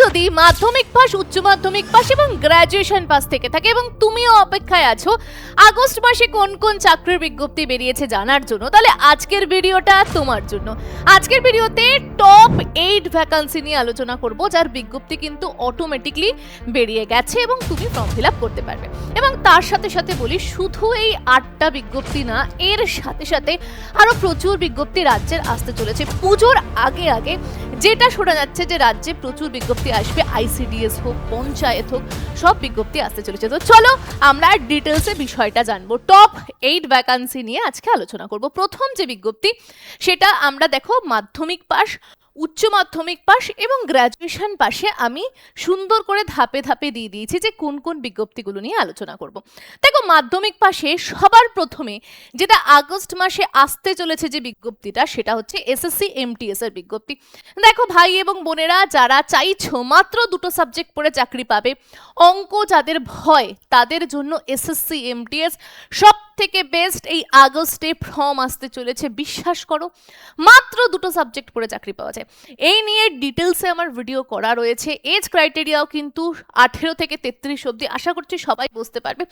যদি মাধ্যমিক পাস, উচ্চ মাধ্যমিক পাস এবং গ্র্যাজুয়েশন পাস থেকে থাকে এবং তুমিও অপেক্ষায় আছো আগস্ট মাসে কোন কোন চাকরির বিজ্ঞপ্তি বেরিয়েছে জানার জন্য, তাহলে আজকের ভিডিওটা তোমার জন্য। আজকের ভিডিওতে টপ 8 ভ্যাকান্সি নিয়ে আলোচনা করব, যার বিজ্ঞপ্তি কিন্তু অটোমেটিকলি বেরিয়ে গেছে এবং তুমি ফর্ম ফিল আপ করতে পারবে। এবং তার সাথে সাথে বলি, শুধু এই 8টা বিজ্ঞপ্তি না, এর সাথে সাথে আরো প্রচুর বিজ্ঞপ্তি রাজ্যের আসতে চলেছে। পুজোর আগে আগে যেটা শোনা যাচ্ছে যে রাজ্যে প্রচুর বিজ্ঞপ্তি আসবে, আইসিডিএস হোক, পঞ্চায়েত হোক, সব বিজ্ঞপ্তি আসতে চলেছে। তো চলো আমরা ডিটেলসে বিষয়টা জানবো। টপ 8 ভ্যাকান্সি নিয়ে আজকে আলোচনা করব। প্রথম যে বিজ্ঞপ্তি সেটা আমরা দেখো মাধ্যমিক পাস, উচ্চ মাধ্যমিক পাস এবং গ্র্যাজুয়েশন পাশে আমি সুন্দর করে ধাপে ধাপে দিয়ে দিয়েছি যে কোন কোন বিজ্ঞপ্তিগুলো নিয়ে আলোচনা করব। দেখো মাধ্যমিক পাশে সবার প্রথমে যেটা আগস্ট মাসে আসতে চলেছে যে বিজ্ঞপ্তিটা, সেটা হচ্ছে এসএসসি এমটিএস এর বিজ্ঞপ্তি। দেখো ভাই এবং বোনেরা, যারা চাইছো মাত্র দুটো সাবজেক্ট পড়ে চাকরি পাবে, অঙ্ক যাদের ভয় তাদের জন্য এসএসসি এমটিএস সব থেকে বেস্ট। এই আগস্টে ফর্ম আসতে চলেছে, বিশ্বাস করো মাত্র দুটো সাবজেক্ট পড়ে চাকরি পাওয়া যায়। এই নিয়ে ডিটেলসে আমার ভিডিও করা রয়েছে। এজ ক্রাইটেরিয়াও কিন্তু 18 থেকে 33 অবধি, আশা করছি সবাই বুঝতে পারবে।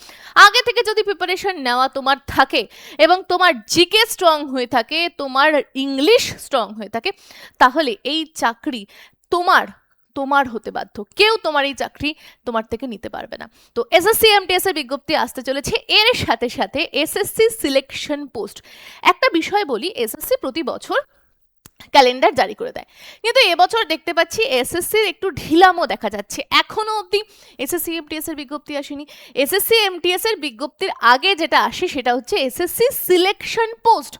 আগে থেকে যদি প্রিপারেশন নেওয়া তোমার থাকে এবং তোমার জিকে স্ট্রং হয়ে থাকে, তোমার ইংলিশ স্ট্রং হয়ে থাকে, তাহলে এই চাকরি তোমার হতে বাধ্য। কেউ তোমার এই চাকরি তোমার থেকে নিতে পারবে না। তো এসএসসি এমটিএস এর বিজ্ঞপ্তি আসতে চলেছে। এর সাথে সাথে এসএসসি সিলেকশন পোস্ট। একটা বিষয় বলি, এসএসসি প্রতি বছর ক্যালেন্ডার জারি করে দেয়, কিন্তু এবছর দেখতে পাচ্ছি এসএসসির একটু ঢিলামও দেখা যাচ্ছে। এখনো অবধি এসএসসি এমটিএস এর বিজ্ঞপ্তি আসেনি। এসএসসি এমটিএস এর বিজ্ঞপ্তির আগে যেটা আসে সেটা হচ্ছে এসএসসি সিলেকশন পোস্ট।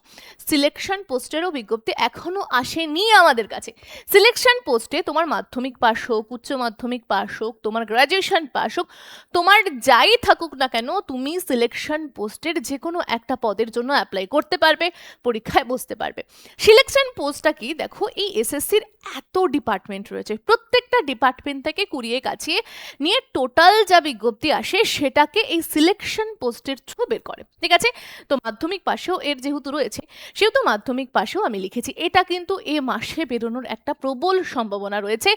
সিলেকশন পোস্টেরও বিজ্ঞপ্তি এখনো আসেনি আমাদের কাছে। সিলেকশন পোস্টে তোমার মাধ্যমিক পাস হোক, উচ্চ মাধ্যমিক পাস হোক, তোমার গ্র্যাজুয়েশন পাস হোক, তোমার যাই থাকুক না কেন, তুমি সিলেকশন পোস্টের যে কোনো একটা পদের জন্য অ্যাপ্লাই করতে পারবে, পরীক্ষায় বসতে পারবে। সিলেকশন পোস্টটা কি, দেখো এই এসএসসির এত ডিপার্টমেন্ট রয়েছে, প্রত্যেকটা ডিপার্টমেন্ট থেকে কুড়িয়ে কাছিয়ে নিয়ে টোটাল যা বিজ্ঞপ্তি আসে সেটাকে এই সিলেকশন পোস্টের থ্রু বের করে, ঠিক আছে? তো মাধ্যমিক পাশেও এর যেহেতু রয়েছে, সেহেতু মাধ্যমিক পাশেও আমি লিখেছি। এটা কিন্তু এ মাসে বেরোনোর একটা প্রবল সম্ভাবনা রয়েছে।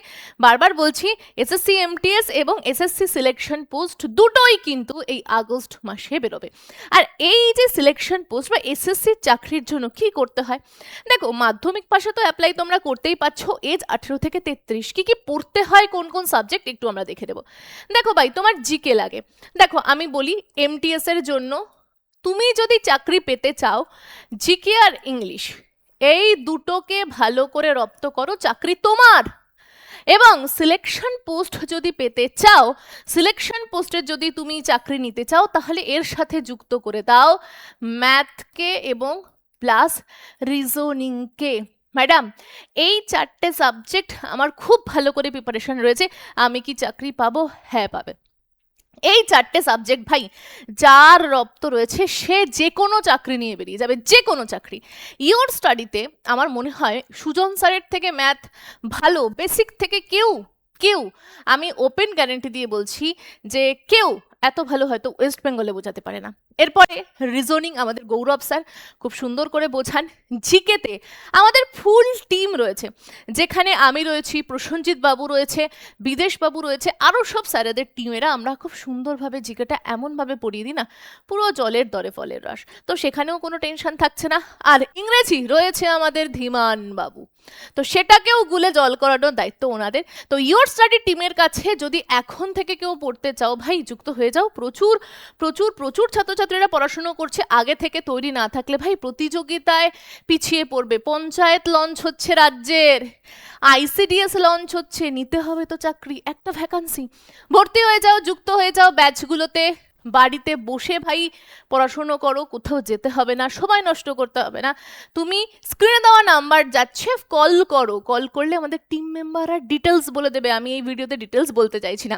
বারবার বলছি, এসএসসি এমটিএস এবং এসএসসি সিলেকশন পোস্ট দুটোই কিন্তু এই আগস্ট মাসে বেরোবে। আর এই যে সিলেকশন পোস্ট বা এসএসসি চাকরির জন্য কি করতে হয়, দেখো মাধ্যমিক পাশে তো অ্যাপ্লাই তোমরা করতেই পারছো। এজ 18 থেকে 33, কি পড়তে হয়, কোন কোন সাবজেক্ট একটু আমরা দেখে দেবো। দেখো ভাই, তোমার জিকে লাগে। দেখো আমি বলি, এমটিএস এর জন্য তুমি যদি চাকরি পেতে চাও, জিকে আর ইংলিশ এই দুটোকে ভালো করে রপ্ত করো, চাকরি তোমার। এবং সিলেকশন পোস্ট যদি পেতে চাও, সিলেকশন পোস্টের যদি তুমি চাকরি নিতে চাও, তাহলে এর সাথে যুক্ত করে দাও ম্যাথকে এবং প্লাস রিজনিংকে। ম্যাডাম, এই 4টে সাবজেক্ট আমার খুব ভালো করে প্রিপারেশন রয়েছে, আমি কি চাকরি পাবো? হ্যাঁ পাবে। এই 4টে সাবজেক্ট ভাই যার রপ্ত রয়েছে সে যে কোনো চাকরি নিয়ে বেরিয়ে যাবে, যে কোনো চাকরি। ইওর স্টাডিতে আমার মনে হয় সুজন স্যারের থেকে ম্যাথ ভালো, বেসিক থেকে কেউ আমি ওপেন গ্যারেন্টি দিয়ে বলছি যে কেউ এত ভালো হয়তো ওয়েস্ট বেঙ্গলে বোঝাতে পারে না। এরপরে রিজনিং আমাদের গৌরব স্যার খুব সুন্দর করে বোঝান। জিকেতে আমাদের ফুল টিম রয়েছে, যেখানে আমি রয়েছি, প্রসেনজিৎ বাবু রয়েছে, বিদেশ বাবু রয়েছে, আরও সব স্যারেদের টিমেরা আমরা খুব সুন্দরভাবে জিকেটা এমনভাবে পড়িয়ে দিই না, পুরো জলের দরে ফলের রস। তো সেখানেও কোনো টেনশন থাকছে না। আর ইংরেজি রয়েছে আমাদের ধীমান বাবু, তো সেটাকেও গুলে জল করানোর দায়িত্ব ওনাদের। তো ইওর স্টাডি টিমের কাছে যদি এখন থেকে কেউ পড়তে চাও, ভাই যুক্ত হয়ে যাও। প্রচুর প্রচুর প্রচুর ছাত্রছাত্রীরা পড়াশুনো করছে, আগে থেকে তৈরি না থাকলে ভাই প্রতিযোগিতায় পিছিয়ে পড়বে। পঞ্চায়েত লঞ্চ হচ্ছে রাজ্যের, আইসিডিএস লঞ্চ হচ্ছে, নিতে হবে তো চাকরি, একটা ভ্যাকান্সি। ভর্তি হয়ে যাও, যুক্ত হয়ে যাও ব্যাচগুলোতে। বাড়িতে বসে ভাই পড়াশুনো করো, কোথাও যেতে হবে না, সময় নষ্ট করতে হবে না। তুমি স্ক্রিনে দেওয়া নাম্বার যাচ্ছে, কল করো। কল করলে আমাদের টিম মেম্বাররা ডিটেলস বলে দেবে। আমি এই ভিডিওতে ডিটেলস বলতে চাইছি না।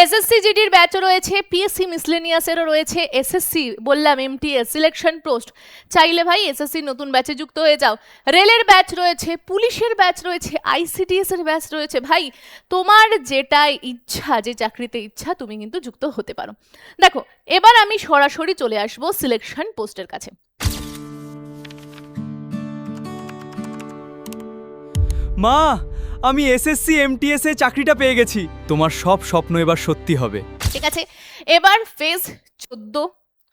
এসএসসি জিডির ব্যাচও রয়েছে, পিএসসি মিসলেনিয়াসেরও রয়েছে, এসএসসি বললাম এমটিএস সিলেকশন পোস্ট। চাইলে ভাই এসএসসি নতুন ব্যাচে যুক্ত হয়ে যাও। রেলের ব্যাচ রয়েছে, পুলিশের ব্যাচ রয়েছে, আইসিডিএস এর ব্যাচ রয়েছে। ভাই তোমার যেটা ইচ্ছা, যে চাকরিতে ইচ্ছা, তুমি কিন্তু যুক্ত হতে পারো। দেখো এবার আমি সরাসরি চলে আসবো সিলেকশন পোস্টের কাছে। মা, আমি এসএসসি এমটিএস এ চাকরিটা পেয়ে গেছি। তোমার সব স্বপ্ন এবার সত্যি হবে। ঠিক আছে, এবার ফেজ 14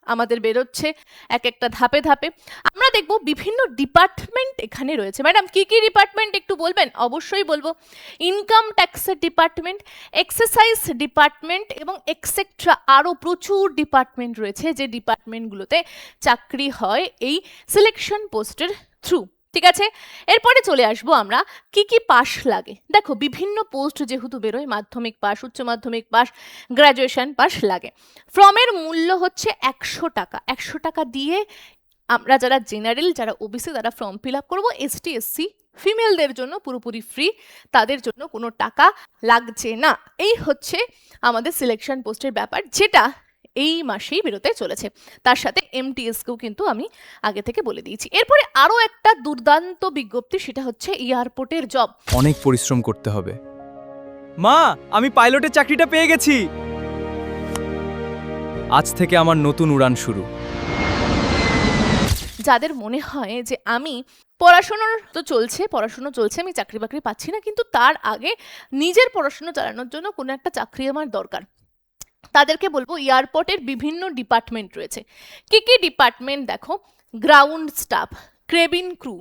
আমাদের বেরোচ্ছে এক একটা ধাপে ধাপে। আমরা দেখব বিভিন্ন ডিপার্টমেন্ট এখানে রয়েছে। ম্যাডাম কি কি ডিপার্টমেন্ট একটু বলবেন? অবশ্যই বলবো। ইনকাম ট্যাক্সের ডিপার্টমেন্ট, এক্সারসাইজ ডিপার্টমেন্ট এবং এক্সেট্রা আরও প্রচুর ডিপার্টমেন্ট রয়েছে যে ডিপার্টমেন্টগুলোতে চাকরি হয় এই সিলেকশন পোস্টের থ্রু। ঠিক আছে, এরপরে চলে আসবো আমরা কি কি পাস লাগে। দেখো বিভিন্ন পোস্ট যেহেতু বেরোয়, মাধ্যমিক পাস, উচ্চ মাধ্যমিক পাস, গ্র্যাজুয়েশন পাস লাগে। ফর্মের মূল্য হচ্ছে 100 টাকা। 100 টাকা দিয়ে আমরা যারা জেনারেল, যারা ওবিসি, তারা ফর্ম ফিল আপ করবো। এসটি এসসি ফিমেলদের জন্য পুরোপুরি ফ্রি, তাদের জন্য কোনো টাকা লাগছে না। এই হচ্ছে আমাদের সিলেকশন পোস্টের ব্যাপার, যেটা এই মাসেই বেরোতে চলেছে। তার সাথে এমটিএসকেও কিন্তু আমি আগে থেকে বলে দিয়েছি। এরপরে আরও একটা দুর্দান্ত বিজ্ঞপ্তি, সেটা হচ্ছে এয়ারপোর্টের জব। অনেক পরিশ্রম করতে হবে। মা, আমি পাইলটের চাকরিটা পেয়ে গেছি। আজ থেকে আমার নতুন উড়ান শুরু। যাদের মনে হয় যে আমি পড়াশুনো চলছে, আমি চাকরি বাকরি পাচ্ছি না, কিন্তু তার আগে নিজের পড়াশুনো চালানোর জন্য কোনো একটা চাকরি আমার দরকার, তাদেরকে বলবো এয়ারপোর্টের বিভিন্ন ডিপার্টমেন্ট রয়েছে। কি কি ডিপার্টমেন্ট দেখো? Ground staff, cabin crew,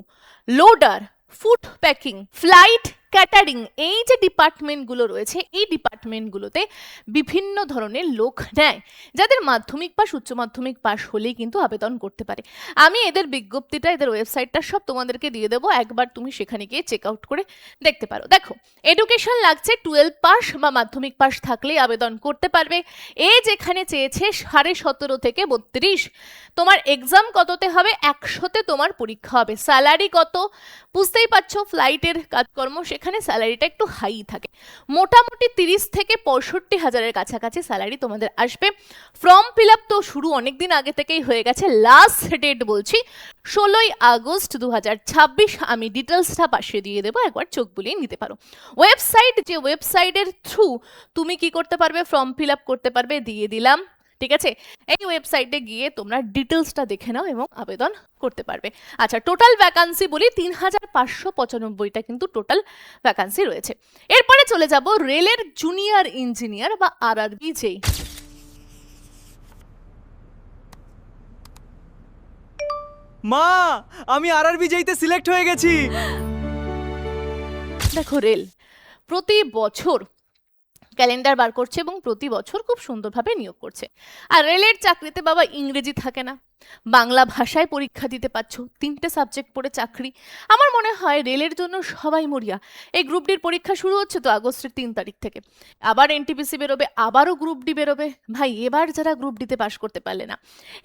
loader, food packing, flight catering, এই যে ডিপার্টমেন্টগুলো রয়েছে, এই ডিপার্টমেন্টগুলোতে বিভিন্ন ধরনের লোক নেয়। যাদের মাধ্যমিক পাস, উচ্চ মাধ্যমিক পাস হলেই কিন্তু আবেদন করতে পারে। আমি এদের বিজ্ঞপ্তিটা, এদের ওয়েবসাইটটা সব তোমাদেরকে দিয়ে দেবো, একবার তুমি সেখানে গিয়ে চেক আউট করে দেখতে পারো। দেখো, এডুকেশন লাগছে 12 পাস বা মাধ্যমিক পাস থাকলেই আবেদন করতে পারবে। এজ এখানে চেয়েছে 17.5 থেকে 32। তোমার এক্সাম কততে হবে? 100তে তোমার পরীক্ষা হবে। স্যালারি কত? বুঝতেই পারছো, ফ্লাইটের কাজকর্ম, সেখানে স্যালারিটা একটু হাই থাকে। মোটামুটি 30 থেকে 65 হাজারের কাছাকাছি স্যালারি তোমাদের আসবে। ফর্ম ফিল আপ তো শুরু অনেকদিন আগে থেকেই হয়ে গেছে। লাস্ট ডেট বলছি 16ই আগস্ট 2026। আমি ডিটেলসটা পাশে দিয়ে দেবো, একবার চোখ বুলিয়ে নিতে পারো। ওয়েবসাইট, যে ওয়েবসাইটের থ্রু তুমি কি করতে পারবে? ফর্ম ফিল আপ করতে পারবে, দিয়ে দিলাম। ঠিক আছে, এই ওয়েবসাইটে গিয়ে তোমরা ডিটেলসটা দেখে নাও এবং আবেদন করতে পারবে। আচ্ছা, টোটাল ভ্যাকান্সি বলি 3595টা কিন্তু টোটাল ভ্যাকান্সি রয়েছে। এরপরে চলে যাব রেলের জুনিয়র ইঞ্জিনিয়ার বা আরআরবি যেই। মা, আমি আরআরবি যেইতে সিলেক্ট হয়ে গেছি। দেখো, রেল প্রতি বছর ক্যালেন্ডার বার করছে এবং প্রতি বছর খুব সুন্দরভাবে নিয়োগ করছে। আর রেলের চাকরিতে বাবা ইংরেজি থাকে না, বাংলা ভাষায় পরীক্ষা দিতে পারছো, 3টে সাবজেক্ট পড়ে চাকরি। আমার মনে হয় রেলের জন্য সবাই মরিয়া। এই গ্রুপ ডির পরীক্ষা শুরু হচ্ছে তো আগস্টের 3 তারিখ থেকে, আবার এনটিপিসি বেরোবে, আবারও গ্রুপ ডি বেরোবে। ভাই, এবার যারা গ্রুপ ডিতে পাশ করতে পারলে না,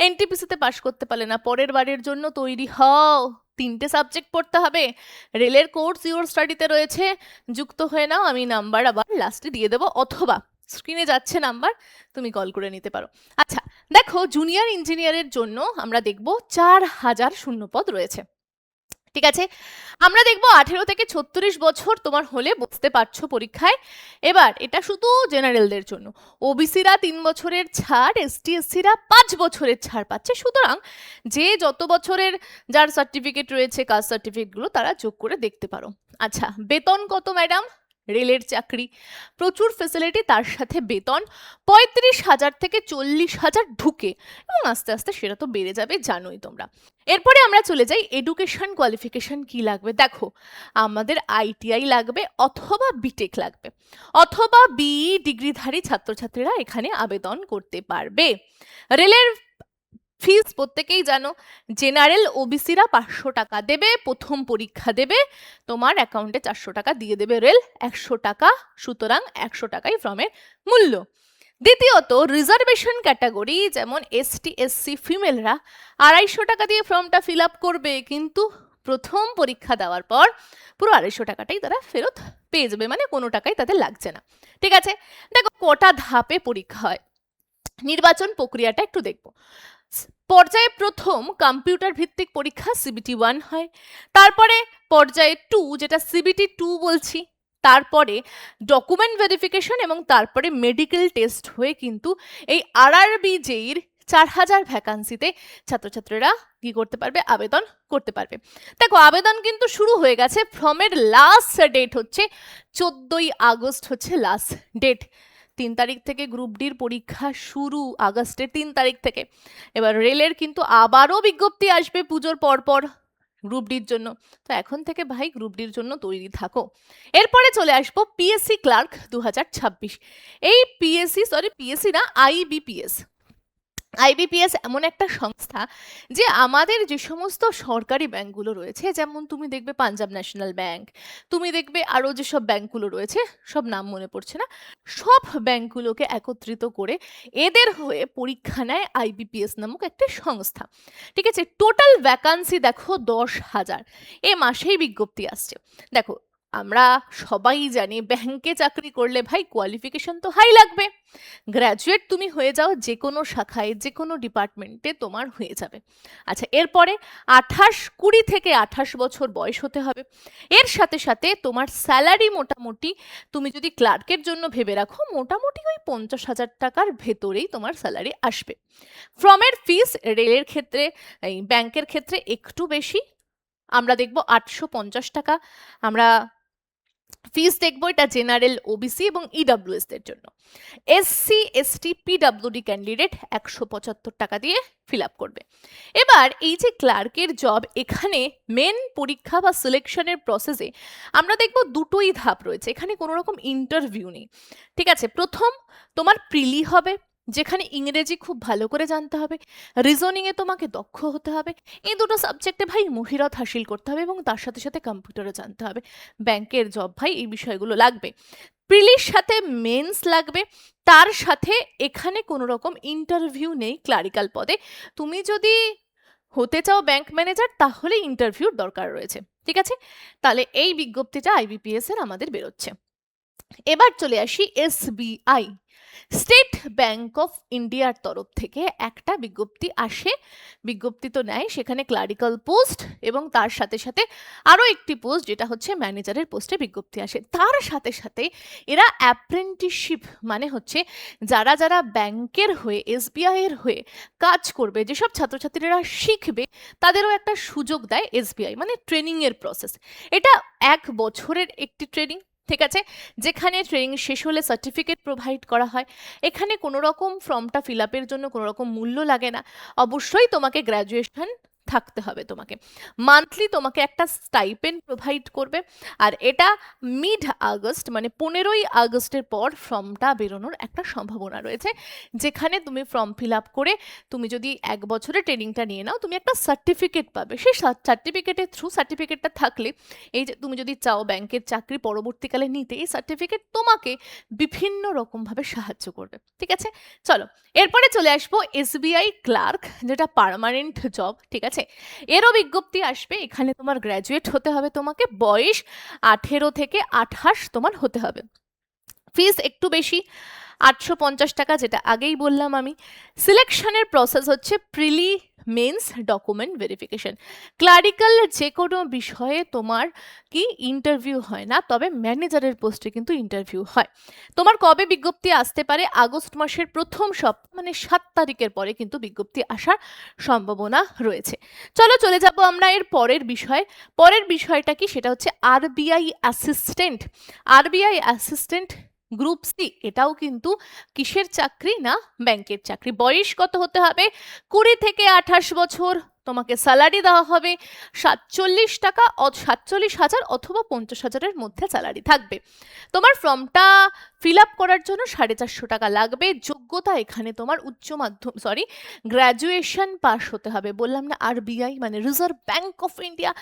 এনটিপিসিতে পাশ করতে পারলে না, পরের বারের জন্য তৈরি হও। 3টে সাবজেক্ট পড়তে হবে। রেলের কোর্স ইওর স্টাডিতে রয়েছে, যুক্ত হয়ে নাও। আমি নাম্বার আবার লাস্টে দিয়ে দেবো, অথবা স্ক্রিনে যাচ্ছে নাম্বার, তুমি কল করে নিতে পারো। আচ্ছা, দেখো, জুনিয়র ইঞ্জিনিয়ারের জন্য আমরা দেখব 4000 শূন্যপদ রয়েছে। ঠিক আছে, আমরা দেখব 18 থেকে 36 বছর তোমার হলে বসতে পারছো পরীক্ষায়। এবার এটা শুধু জেনারেলদের জন্য। ওবিসিরা 3 বছরের ছাড়, এসটি এসসিরা 5 বছরের ছাড় পাচ্ছে। সুতরাং যে যত বছরের যার সার্টিফিকেট রয়েছে, কাস্ট সার্টিফিকেটগুলো তারা যোগ করে দেখতে পারো। আচ্ছা, বেতন কত ম্যাডাম? রেলের চাকরি, প্রচুর ফেসিলিটি, তার সাথে বেতন 35,000 থেকে 40,000 ঢুকে, এবং আস্তে আস্তে সেটা তো বেড়ে যাবে, জানোই তোমরা। এরপরে আমরা চলে যাই এডুকেশন কোয়ালিফিকেশন কি লাগবে। দেখো, আমাদের আইটিআই লাগবে, অথবা বিটেক লাগবে, অথবা বিই ডিগ্রিধারী ছাত্রছাত্রীরা এখানে আবেদন করতে পারবে। রেলের ফিস প্রত্যেকেই জানো। জেনারেল ওবিসিরা 500 টাকা দেবে, প্রথম পরীক্ষা দেবে, তোমার অ্যাকাউন্টে 400 টাকা দিয়ে দেবে রেল, 100 টাকা। সুতরাং 100 টাকাই ফর্মের মূল্য। দ্বিতীয়ত, রিজার্ভেশন ক্যাটাগরি যেমন এসটি এসসি ফিমেলরা 250 টাকা দিয়ে ফর্মটা ফিল আপ করবে, কিন্তু প্রথম পরীক্ষা দেওয়ার পর পুরো 250 টাকাটাই তারা ফেরত পেয়ে যাবে, মানে কোনো টাকাই তাদের লাগছে না। ঠিক আছে, দেখো কটা ধাপে পরীক্ষা হয়, নির্বাচন প্রক্রিয়াটা একটু দেখবো। পর্যায়ে প্রথম কম্পিউটার ভিত্তিক পরীক্ষা সিবিটি 1 হয়, তারপরে পর্যায়ে 2 যেটা সিবিটি 2 বলছি, তারপরে ডকুমেন্ট ভেরিফিকেশন, এবং তারপরে মেডিকেল টেস্ট হয়ে কিন্তু এই আরআরবি জেইর 4,000 ভ্যাকান্সিতে ছাত্রছাত্রীরা কি করতে পারবে, আবেদন করতে পারবে। দেখো আবেদন কিন্তু শুরু হয়ে গেছে। ফর্মের লাস্ট ডেট হচ্ছে 14ই আগস্ট হচ্ছে লাস্ট ডেট। 3 তারিখ থেকে গ্রুপ ডির পরীক্ষা শুরু, আগস্টের 3 তারিখ থেকে। এবার রেলের কিন্তু আবারও বিজ্ঞপ্তি আসবে পুজোর পরপর গ্রুপ ডির জন্য। তো এখন থেকে ভাই গ্রুপ ডির জন্য তৈরি থাকো। এরপরে চলে আসবো পিএসসি ক্লার্ক 2026। এই পিএসসি না, আইবিপিএস এমন একটা সংস্থা যে আমাদের যে সমস্ত সরকারি ব্যাংকগুলো রয়েছে, যেমন তুমি দেখবে পাঞ্জাব ন্যাশনাল ব্যাংক, তুমি দেখবে আরও যেসব ব্যাংকগুলো রয়েছে, সব নাম মনে পড়ছে না, সব ব্যাংকগুলোকে একত্রিত করে এদের হয়ে পরীক্ষা নেয় আইবিপিএস নামক একটা সংস্থা। ঠিক আছে, টোটাল ভ্যাকান্সি দেখো 10,000। এ মাসেই বিজ্ঞপ্তি আসছে। দেখো আমরা সবাই জানি ব্যাংকে চাকরি করলে ভাই কোয়ালিফিকেশন তো হাই লাগবে। গ্র্যাজুয়েট তুমি হয়ে যাও যে কোনো শাখায়, যে কোনো ডিপার্টমেন্টে তোমার হয়ে যাবে। আচ্ছা, এরপরে 20 থেকে 28 বছর বয়স হতে হবে। এর সাথে সাথে তোমার স্যালারি মোটামুটি, তুমি যদি ক্লার্কের জন্য ভেবে রাখো, মোটামুটি ওই 50,000 টাকার ভেতরেই তোমার স্যালারি আসবে। ফর্মের ফিস রেলের ক্ষেত্রে, এই ব্যাংকের ক্ষেত্রে একটু বেশি, আমরা দেখব 850 টাকা। আমরা ফিস দেখবো, এটা জেনারেল, ওবিসি এবং ইডব্লিউএস দের জন্য। এসসি এসটি পিডব্লিউডি ক্যান্ডিডেট 175 টাকা দিয়ে ফিল আপ করবে। এবার এই যে ক্লার্কের জব, এখানে মেন পরীক্ষা বা সিলেকশনের প্রসেসে আমরা দেখব দুটোই ধাপ রয়েছে। এখানে কোনো রকম ইন্টারভিউ নেই। ঠিক আছে, প্রথম তোমার প্রিলি হবে, যেখানে ইংরেজি খুব ভালো করে জানতে হবে, রিজনিংয়ে তোমাকে দক্ষ হতে হবে। এই দুটো সাবজেক্টে ভাই মহিরত হাসিল করতে হবে এবং তার সাথে সাথে কম্পিউটারও জানতে হবে। ব্যাংকের জব ভাই এই বিষয়গুলো লাগবে। প্রিলির সাথে মেন্স লাগবে, তার সাথে এখানে কোনো রকম ইন্টারভিউ নেই ক্লারিক্যাল পদে। তুমি যদি হতে চাও ব্যাংক ম্যানেজার, তাহলে ইন্টারভিউর দরকার রয়েছে। ঠিক আছে, তাহলে এই বিজ্ঞপ্তিটা আইবিপিএস এর আমাদের বেরোচ্ছে। এবার চলে আসি এসবিআই, স্টেট ব্যাংক অফ ইন্ডিয়ার তরফ থেকে একটা বিজ্ঞপ্তি আসে। বিজ্ঞপ্তি তো নেয়, সেখানে ক্লারিক্যাল পোস্ট এবং তার সাথে সাথে আরও একটি পোস্ট যেটা হচ্ছে ম্যানেজারের পোস্টে বিজ্ঞপ্তি আসে। তার সাথে সাথে এরা অ্যাপ্রেন্টিসশিপ, মানে হচ্ছে যারা যারা ব্যাংকের হয়ে, এসবিআই এর হয়ে কাজ করবে, যেসব ছাত্রছাত্রীরা শিখবে, তাদেরও একটা সুযোগ দেয় এসবিআই, মানে ট্রেনিংয়ের প্রসেস। এটা 1 বছরের একটি ট্রেনিং। ঠিক আছে, যেখানে ট্রেনিং শেষ হলে সার্টিফিকেট প্রোভাইড করা হয়। এখানে কোনো রকম ফর্মটা ফিল আপের জন্য কোনো রকম মূল্য লাগে না। অবশ্যই তোমাকে গ্র্যাজুয়েশন থাকতে হবে। তোমাকে মান্থলি তোমাকে একটা স্টাইপেন্ড প্রোভাইড করবে। আর এটা মিড আগস্ট, মানে 15ই আগস্টের পর ফর্মটা বেরোনোর একটা সম্ভাবনা রয়েছে, যেখানে তুমি ফর্ম ফিল আপ করে তুমি যদি 1 বছরের ট্রেনিংটা নিয়ে নাও, তুমি একটা সার্টিফিকেট পাবে। সেই সার্টিফিকেটের থ্রু, সার্টিফিকেটটা থাকলে, এই যে তুমি যদি চাও ব্যাংকের চাকরি পরবর্তীকালে নিতে, এই সার্টিফিকেট তোমাকে বিভিন্ন রকমভাবে সাহায্য করবে। ঠিক আছে, চলো এরপরে চলে আসবো এসবিআই ক্লার্ক, যেটা পার্মানেন্ট জব। ঠিক আছে, এরও বিজ্ঞপ্তি আসবে। এখানে তোমার গ্র্যাজুয়েট হতে হবে, তোমাকে বয়স 18 থেকে 28 তোমার হতে হবে। ফিস একটু বেশি, 850 টাকা, যেটা আগেই বললাম আমি। সিলেকশনের প্রসেস হচ্ছে প্রিলি, মেন্স, ডকুমেন্ট ভেরিফিকেশন। ক্লারিক্যাল যে কোনো বিষয়ে তোমার কি ইন্টারভিউ হয় না, তবে ম্যানেজারের পোস্টে কিন্তু ইন্টারভিউ হয়। তোমার কবে বিজ্ঞপ্তি আসতে পারে? আগস্ট মাসের প্রথম সপ্তাহ, মানে 7 তারিখের পরে কিন্তু বিজ্ঞপ্তি আসার সম্ভাবনা রয়েছে। চলো চলে যাব আমরা এর পরের বিষয়। পরের বিষয়টা কি, সেটা হচ্ছে RBI assistant. RBI assistant group C, এটাও কিন্তু কিসের চাকরি না, ব্যাংকের চাকরি। বয়স কত হতে হবে? 20 থেকে 28 বছর। তোমাকে স্যালারি দেওয়া হবে 47 টাকা, 47,000 অথবা 50,000-এর মধ্যে স্যালারি থাকবে। তোমার ফর্মটা ফিল আপ করার জন্য 450 টাকা লাগবে। যোগ্যতা এখানে তোমার গ্র্যাজুয়েশন পাস হতে হবে। বললাম না আরবিআই মানে রিজার্ভ ব্যাংক অফ ইন্ডিয়া,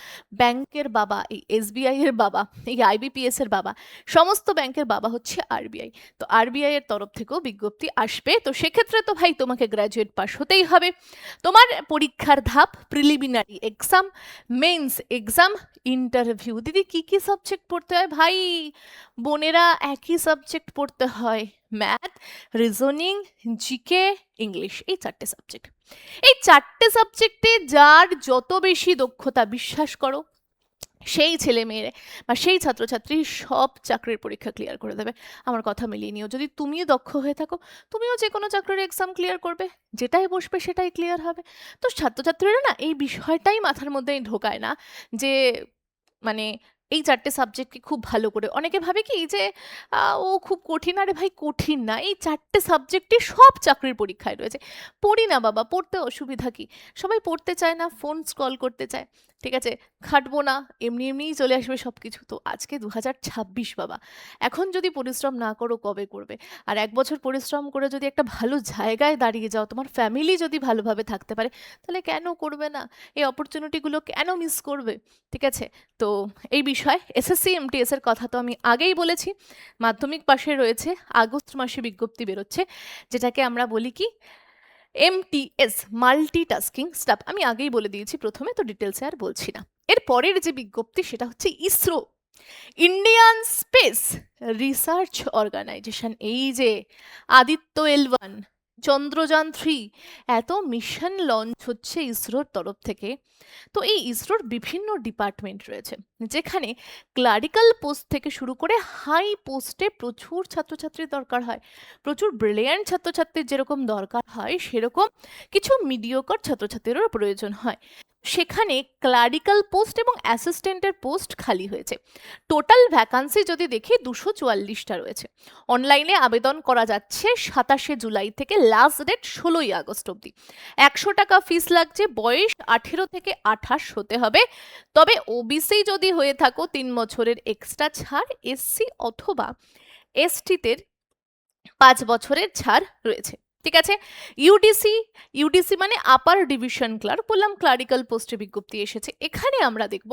ব্যাংকের বাবা, এই এসবিআই এর বাবা, এই আইবিপিএস এর বাবা, সমস্ত ব্যাংকের বাবা হচ্ছে আরবিআই। তো আরবিআই এর তরফ থেকেও বিজ্ঞপ্তি আসবে। তো সেক্ষেত্রে তো ভাই তোমাকে গ্র্যাজুয়েট পাস হতেই হবে। তোমার পরীক্ষার ধাপ preliminary exam, men's exam, interview. দিদি কি কি সাবজেক্ট পড়তে হয়? ভাই বোনেরা একই সাবজেক্ট পড়তে হয়, ম্যাথ, রিজনিং, জিকে, ইংলিশ, এই 4টে সাবজেক্ট। এই 4টে সাবজেক্টে যার যত বেশি দক্ষতা, বিশ্বাস করো সেই ছেলে মেয়ে বা সেই ছাত্রছাত্রী সব চাকরির পরীক্ষা ক্লিয়ার করে দেবে। আমার কথা মিলিয়ে নিও, যদি তুমিও দক্ষ হয়ে থাকো তুমিও যে কোনো চাকরির এক্সাম ক্লিয়ার করবে, যেটাই বসবে সেটাই ক্লিয়ার হবে। তো ছাত্রছাত্রীরা না এই বিষয়টাই মাথার মধ্যে ঢোকায় না যে মানে এই 4টে সাবজেক্টকে খুব ভালো করে, অনেকে ভাবে কি যে ও খুব কঠিন, আরে ভাই কঠিন না, এই 4টে সাবজেক্টই সব চাকরির পরীক্ষায় রয়েছে। পড়ি না বাবা, পড়তে অসুবিধা কি? সবাই পড়তে চায় না, ফোন স্ক্রল করতে চায়, ঠিক আছে, খাটবো না, এমনি এমনিই চলে আসবে সব কিছু। তো আজকে 2026 বাবা, এখন যদি পরিশ্রম না করো কবে করবে? আর 1 বছর পরিশ্রম করে যদি একটা ভালো জায়গায় দাঁড়িয়ে যাও, তোমার ফ্যামিলি যদি ভালোভাবে থাকতে পারে, তাহলে কেন করবে না? এই অপরচুনিটিগুলো কেন মিস করবে? ঠিক আছে, তো এই বিষয় এসএসসি এমটিএস এর কথা তো আমি আগেই বলেছি। মাধ্যমিক পাশে রয়েছে, আগস্ট মাসে বিজ্ঞপ্তি বেরোচ্ছে, যেটাকে আমরা বলি কি এমটিএস, মাল্টিটাস্কিং স্টাফ। আমি আগেই বলে দিয়েছি প্রথমে, তো ডিটেলসে আর বলছি না। এর পরের যে বিজ্ঞপ্তি সেটা হচ্ছে ISRO, Indian Space Research Organisation. এই যে আদিত্য L1, চন্দ্রযান 3, এত মিশন লঞ্চ হচ্ছে ইসরোর তরফ থেকে। তো এই ইসরোর বিভিন্ন ডিপার্টমেন্ট রয়েছে, যেখানে ক্লারিক্যাল পোস্ট থেকে শুরু করে হাই পোস্টে প্রচুর ছাত্রছাত্রীর দরকার হয়। প্রচুর ব্রিলিয়ান্ট ছাত্রছাত্রীর যেরকম দরকার হয়, সেরকম কিছু মিডিওকর ছাত্রছাত্রীরও প্রয়োজন হয়। সেখানে ক্লারিক্যাল পোস্ট এবং অ্যাসিস্ট্যান্টের পোস্ট খালি হয়েছে। টোটাল ভ্যাকান্সি যদি দেখি 244টা রয়েছে। অনলাইনে আবেদন করা যাচ্ছে 27শে জুলাই থেকে, লাস্ট ডেট 16ই আগস্ট অবধি। 100 টাকা ফিস লাগছে, বয়স 18 থেকে 28 হতে হবে। তবে ওবিসি যদি হয়ে থাকো 3 বছরের এক্সট্রা ছাড়, এসসি অথবা এসটিদের 5 বছরের ছাড় রয়েছে। ঠিক আছে, ইউডিসি, ইউডিসি মানে আপার ডিভিশন ক্লার্ক, বললাম ক্লারিক্যাল পোস্টে বিজ্ঞপ্তি এসেছে। এখানে আমরা দেখব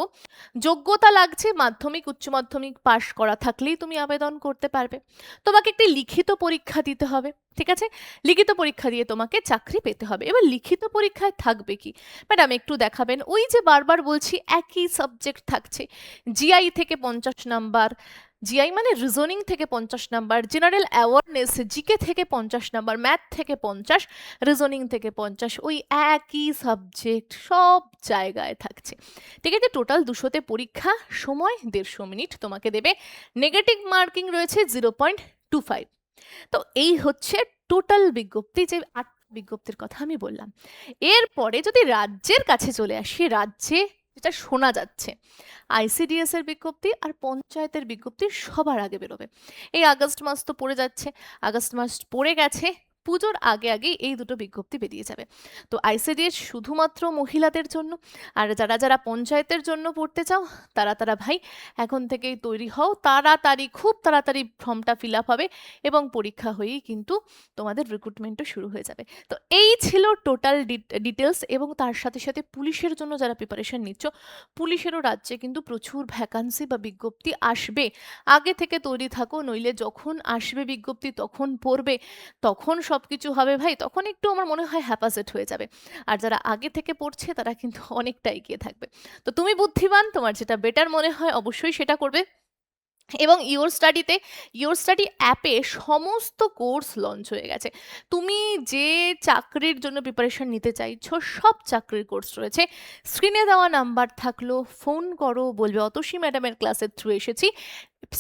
যোগ্যতা লাগছে মাধ্যমিক উচ্চ মাধ্যমিক পাশ করা থাকলেই তুমি আবেদন করতে পারবে। তোমাকে একটি লিখিত পরীক্ষা দিতে হবে, ঠিক আছে, লিখিত পরীক্ষা দিয়ে তোমাকে চাকরি পেতে হবে। এবার লিখিত পরীক্ষায় থাকবে কি ম্যাডাম, একটু দেখাবেন। ওই যে বারবার বলছি একই সাবজেক্ট থাকছে, জিআই থেকে 50 নাম্বার, জিআই মানে রিজনিং থেকে 50 নাম্বার, জেনারেল অ্যাওয়ারনেস জিকে থেকে 50 নাম্বার, ম্যাথ থেকে 50, রিজনিং থেকে 50, ওই একই সাবজেক্ট সব জায়গায় থাকছে। ঠিক আছে, টোটাল 200তে পরীক্ষা, সময় 150 মিনিট তোমাকে দেবে, নেগেটিভ মার্কিং রয়েছে 0.25। তো এই হচ্ছে টোটাল বিজ্ঞপ্তি, যে 8 বিজ্ঞপ্তির কথা আমি বললাম। এরপরে যদি রাজ্যের কাছে চলে আসি, রাজ্যে যেটা শোনা যাচ্ছে আইসিডিএস এর বিজ্ঞপ্তি আর পঞ্চায়েতের বিজ্ঞপ্তি সবার আগে বেরোবে। এই আগস্ট মাস তো পড়ে যাচ্ছে, আগস্ট মাস পড়ে গেছে, পুজোর আগে আগে এই দুটো বিজ্ঞপ্তি বেরিয়ে যাবে। তো আইসিডিএস শুধুমাত্র মহিলাদের জন্য, আর যারা যারা পঞ্চায়েতের জন্য পড়তে চাও তারা তারা ভাই এখন থেকেই তৈরি হও, তাড়াতাড়ি খুব তাড়াতাড়ি ফর্মটা ফিল আপ হবে এবং পরীক্ষা হয়েই কিন্তু তোমাদের রিক্রুটমেন্টও শুরু হয়ে যাবে। তো এই ছিল টোটাল ডিটেলস। এবং তার সাথে সাথে পুলিশের জন্য যারা প্রিপারেশন নিচ্ছ, পুলিশেরও রাজ্যে কিন্তু প্রচুর ভ্যাকান্সি বা বিজ্ঞপ্তি আসবে। আগে থেকে তৈরি থাকো, নইলে যখন আসবে বিজ্ঞপ্তি তখন পড়বে, তখন সব কিছু হবে ভাই, তখন একটু আমার মনে হয় হ্যাপাসেট হয়ে যাবে। আর যারা আগে থেকে পড়ছে তারা কিন্তু অনেকটা এগিয়ে থাকবে। তো তুমি বুদ্ধিমান, তোমার যেটা বেটার মনে হয় অবশ্যই সেটা করবে। এবং ইওর স্টাডিতে, ইওর স্টাডি অ্যাপে সমস্ত কোর্স লঞ্চ হয়ে গেছে। তুমি যে চাকরির জন্য প্রিপারেশন নিতে চাইছো সব চাকরির কোর্স রয়েছে। স্ক্রিনে দেওয়া নাম্বার থাকলো, ফোন করো, বলবে অতসী ম্যাডামের ক্লাসের থ্রু এসেছি,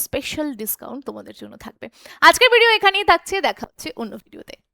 স্পেশাল ডিসকাউন্ট তোমাদের জন্য থাকবে। আজকের ভিডিও এখানেই থাকছে, দেখা হচ্ছে অন্য ভিডিওতে।